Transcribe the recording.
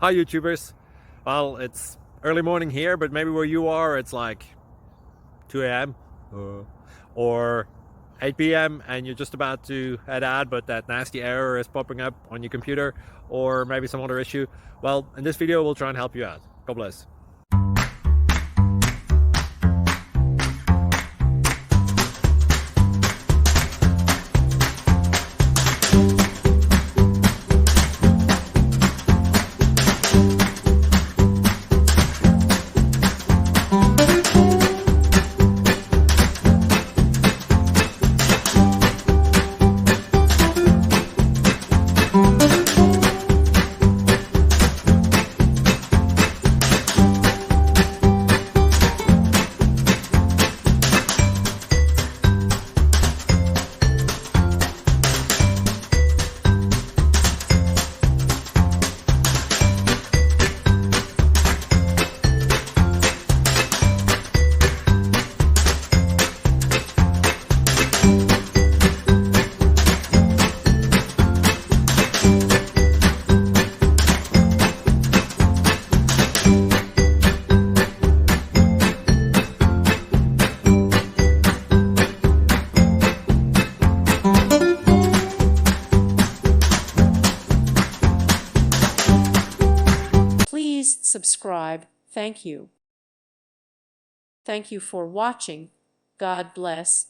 Hi YouTubers. Well, it's early morning here, but maybe where you are it's like 2 a.m. Or 8 p.m. and you're just about to head out, but that nasty error is popping up on your computer, or maybe some other issue. Well, in this video we'll try and help you out. God bless. Please subscribe. Thank you. Thank you for watching. God bless.